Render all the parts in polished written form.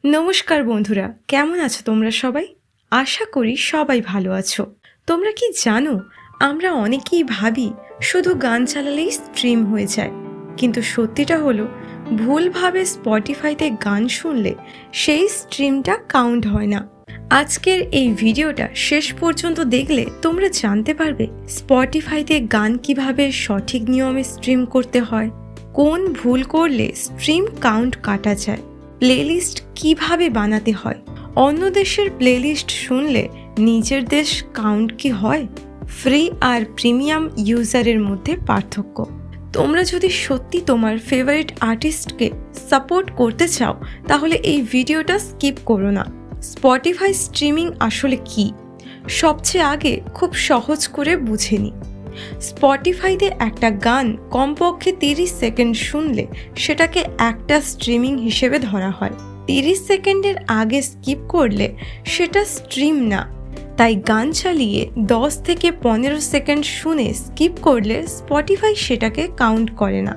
নমস্কার বন্ধুরা, কেমন আছো তোমরা সবাই? আশা করি সবাই ভালো আছো। তোমরা কি জানো, আমরা অনেকেই ভাবি শুধু গান চালালেই স্ট্রিম হয়ে যায়, কিন্তু সত্যিটা হলো ভুলভাবে স্পটিফাইতে গান শুনলে সেই স্ট্রিমটা কাউন্ট হয় না। আজকের এই ভিডিওটা শেষ পর্যন্ত দেখলে তোমরা জানতে পারবে স্পটিফাইতে গান কিভাবে সঠিক নিয়মে স্ট্রিম করতে হয়, কোন ভুল করলে স্ট্রিম কাউন্ট কাটা যায়, প্লেলিস্ট কিভাবে বানাতে হয়, অন্য দেশের প্লেলিস্ট শুনলে নিজের দেশ কাউন্ট কি হয়, ফ্রি আর প্রিমিয়াম ইউজারের মধ্যে পার্থক্য। তোমরা যদি সত্যি তোমার ফেভারিট আর্টিস্টকে সাপোর্ট করতে চাও তাহলে এই ভিডিওটা স্কিপ করো না। স্পটিফাই স্ট্রিমিং আসলে কি, সবচেয়ে আগে খুব সহজ করে বুঝে নিই। স্পটিফাইতে একটা গান কমপক্ষে 30 সেকেন্ড শুনলে সেটাকে একটা স্ট্রিমিং হিসেবে ধরা হয়। 30 সেকেন্ডের আগে স্কিপ করলে সেটা স্ট্রিম না। তাই গান চালিয়ে 10 থেকে 15 সেকেন্ড শুনে স্কিপ করলে স্পটিফাই সেটাকে কাউন্ট করে না।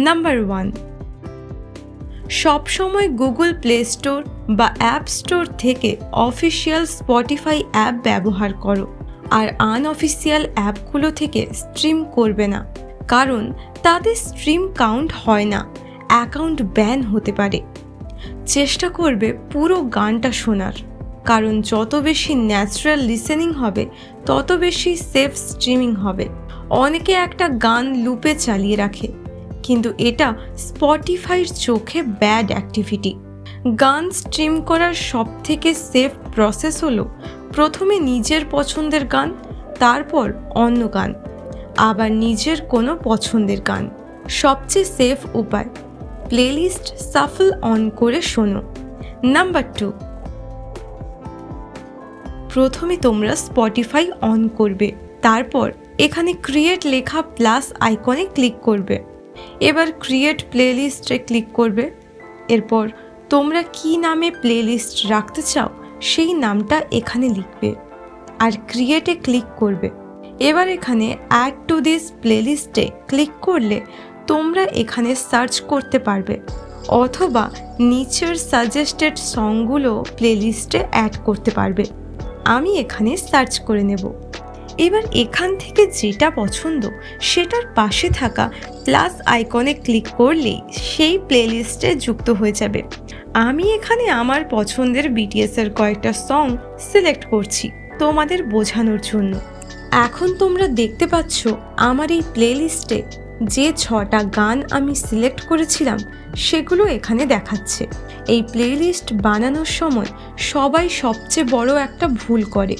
নাম্বার 1, সবসময় গুগল প্লে স্টোর বা অ্যাপ স্টোর থেকে অফিসিয়াল স্পটিফাই অ্যাপ ব্যবহার করো, আর আনঅফিসিয়াল অ্যাপগুলো থেকে স্ট্রিম করবে না, কারণ তাতে স্ট্রিম কাউন্ট হয় না, অ্যাকাউন্ট ব্যান হতে পারে। চেষ্টা করবে পুরো গানটা শোনার, কারণ যত বেশি ন্যাচারাল লিসেনিং হবে তত বেশি সেফ স্ট্রিমিং হবে। অনেকে একটা গান লুপে চালিয়ে রাখে, কিন্তু এটা স্পটিফাইয়ের চোখে ব্যাড অ্যাক্টিভিটি। গান স্ট্রিম করার সবথেকে সেফ প্রসেস হলো প্রথমে নিজের পছন্দের গান, তারপর অন্য গান, আবার নিজের কোনো পছন্দের গান। সবচেয়ে সেফ উপায়, প্লেলিস্ট সাফল অন করে শোনো। নাম্বার 2, প্রথমে তোমরা স্পটিফাই অন করবে, তারপর এখানে ক্রিয়েট লেখা প্লাস আইকনে ক্লিক করবে। এবার ক্রিয়েট প্লেলিস্টে ক্লিক করবে। এরপর তোমরা কি নামে প্লেলিস্ট রাখতে চাও সেই নামটা এখানে লিখবে আর ক্রিয়েটে ক্লিক করবে। এবার এখানে অ্যাড টু দিস প্লেলিস্টে ক্লিক করলে তোমরা এখানে সার্চ করতে পারবে, অথবা নিচের সাজেস্টেড সংগুলো প্লেলিস্টে অ্যাড করতে পারবে। আমি এখানে সার্চ করে নেব। এবার এখান থেকে যেটা পছন্দ সেটার পাশে থাকা প্লাস আইকনে ক্লিক করলেই সেই প্লেলিস্টে যুক্ত হয়ে যাবে। আমি এখানে আমার পছন্দের বিটিএসের কয়েকটা সং সিলেক্ট করছি তোমাদের বোঝানোর জন্য। এখন তোমরা দেখতে পাচ্ছ আমার এই প্লেলিস্টে যে 6টা গান আমি সিলেক্ট করেছিলাম সেগুলো এখানে দেখাচ্ছে। এই প্লেলিস্ট বানানোর সময় সবাই সবচেয়ে বড় একটা ভুল করে,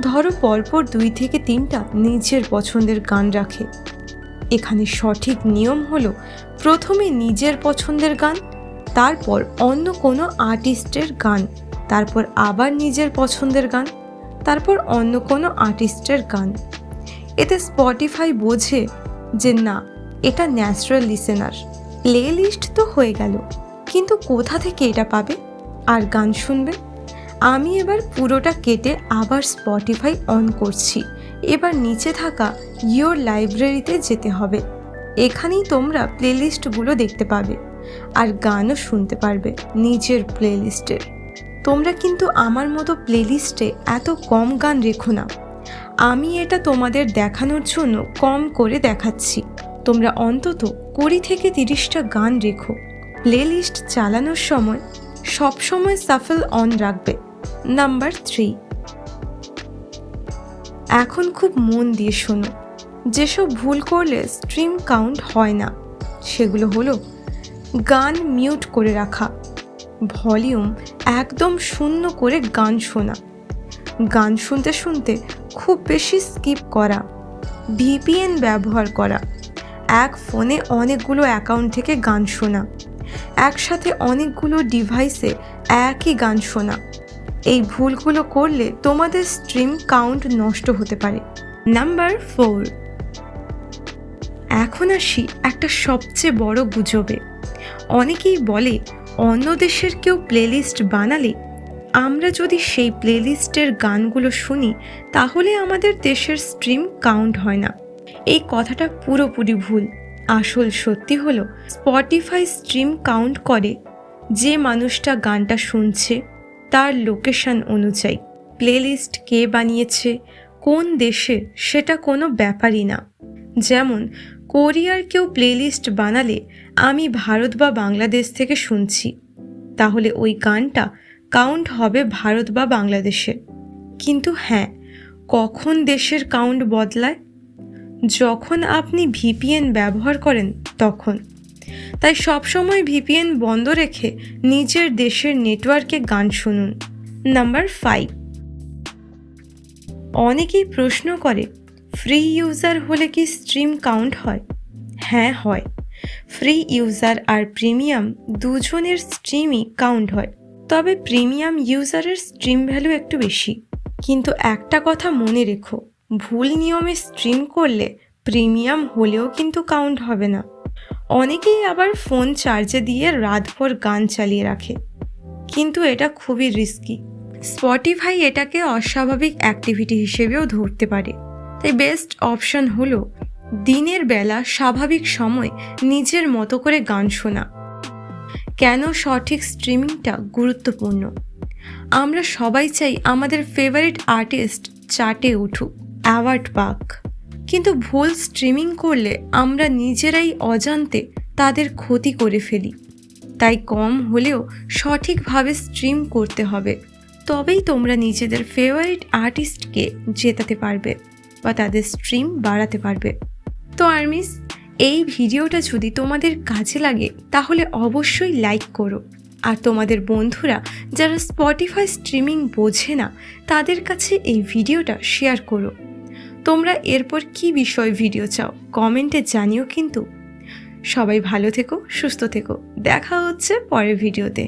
ধরো পরপর 2 থেকে 3টা নিজের পছন্দের গান রাখে। এখানে সঠিক নিয়ম হলো প্রথমে নিজের পছন্দের গান, তারপর অন্য কোনো আর্টিস্টের গান, তারপর আবার নিজের পছন্দের গান, তারপর অন্য কোনো আর্টিস্টের গান। এতে স্পটিফাই বোঝে যে না, এটা ন্যাচারাল লিসেনার। প্লে লিস্ট তো হয়ে গেল, কিন্তু কোথা থেকে এটা পাবে আর গান শুনবে? আমি এবার পুরোটা কেটে আবার স্পটিফাই অন করছি। এবার নিচে থাকা ইয়োর লাইব্রেরিতে যেতে হবে। এখানেই তোমরা প্লেলিস্টগুলো দেখতে পাবে আর গানও শুনতে পারবে নিজের প্লেলিস্টের। তোমরা কিন্তু আমার মতো প্লেলিস্টে এত কম গান রেখো না। আমি এটা তোমাদের দেখানোর জন্য কম করে দেখাচ্ছি। তোমরা অন্তত 20 থেকে 30টা গান রেখো। প্লেলিস্ট চালানোর সময় সবসময় সাফল অন রাখবে। নাম্বার 3, এখন খুব মন দিয়ে শোনো। যেসব ভুল করলে স্ট্রিম কাউন্ট হয় না সেগুলো হলো গান মিউট করে রাখা, ভলিউম একদম শূন্য করে গান শোনা, গান শুনতে শুনতে খুব বেশি স্কিপ করা, ভিপিএন ব্যবহার করা, এক ফোনে অনেকগুলো অ্যাকাউন্ট থেকে গান শোনা, একসাথে অনেকগুলো ডিভাইসে একই গান শোনা। এই ভুলগুলো করলে তোমাদের স্ট্রিম কাউন্ট নষ্ট হতে পারে। নাম্বার 4, এখন আসি একটা সবচেয়ে বড় গুজবে। অনেকেই বলে অন্য দেশের কেউ প্লেলিস্ট বানালে আমরা যদি সেই প্লেলিস্টের গানগুলো শুনি তাহলে আমাদের দেশের স্ট্রিম কাউন্ট হয় না। এই কথাটা পুরোপুরি ভুল। আসল সত্যি হলো স্পটিফাই স্ট্রিম কাউন্ট করে যে মানুষটা গানটা শুনছে তার লোকেশন অনুযায়ী প্লেলিস্ট কে বানিয়েছে, কোন দেশে, সেটা কোনো ব্যাপারই না। যেমন কোরিয়ার কেউ প্লেলিস্ট বানালে আমি ভারত বা বাংলাদেশ থেকে শুনছি, তাহলে ওই গানটা কাউন্ট হবে ভারত বা বাংলাদেশে। কিন্তু হ্যাঁ, কখন দেশের কাউন্ট বদলায়? যখন আপনি ভিপিএন ব্যবহার করেন তখন। তাই সবসময় ভিপিএন বন্ধ রেখে নিজের দেশের নেটওয়ার্কে গান শুনুন। নাম্বার 5, অনেকেই প্রশ্ন করে ফ্রি ইউজার হলে কি স্ট্রিম কাউন্ট হয়? হ্যাঁ হয়। ফ্রি ইউজার আর প্রিমিয়াম দুজনের স্ট্রিমই কাউন্ট হয়, তবে প্রিমিয়াম ইউজারের স্ট্রিম ভ্যালু একটু বেশি। কিন্তু একটা কথা মনে রেখো, ভুল নিয়মে স্ট্রিম করলে প্রিমিয়াম হলেও কিন্তু কাউন্ট হবে না। অনেকেই আবার ফোন চার্জে দিয়ে রাতভর গান চালিয়ে রাখে, কিন্তু এটা খুবই রিস্কি। স্পটিফাই এটাকে অস্বাভাবিক অ্যাক্টিভিটি হিসেবেও ধরতে পারে। তাই বেস্ট অপশন হলো দিনের বেলা স্বাভাবিক সময় নিজের মতো করে গান শোনা। কেন সঠিক স্ট্রিমিংটা গুরুত্বপূর্ণ? আমরা সবাই চাই আমাদের ফেভারিট আর্টিস্ট চার্টে উঠুক, অ্যাওয়ার্ড পাক, কিন্তু ভুল স্ট্রিমিং করলে আমরা নিজেরাই অজান্তে তাদের ক্ষতি করে ফেলি। তাই কম হলেও সঠিকভাবে স্ট্রিম করতে হবে, তবেই তোমরা নিজেদের ফেভারিট আর্টিস্টকে জেতাতে পারবে বা তাদের স্ট্রিম বাড়াতে পারবে। তো আর্মিস, এই ভিডিওটা যদি তোমাদের কাজে লাগে তাহলে অবশ্যই লাইক করো, আর তোমাদের বন্ধুরা যারা স্পটিফাই স্ট্রিমিং বোঝে না তাদের কাছে এই ভিডিওটা শেয়ার করো। তোমরা এরপর কি বিষয় ভিডিও চাও কমেন্টে জানিও কিন্তু। সবাই ভালো থেকো, সুস্থ থেকো, দেখা হচ্ছে পরের ভিডিওতে।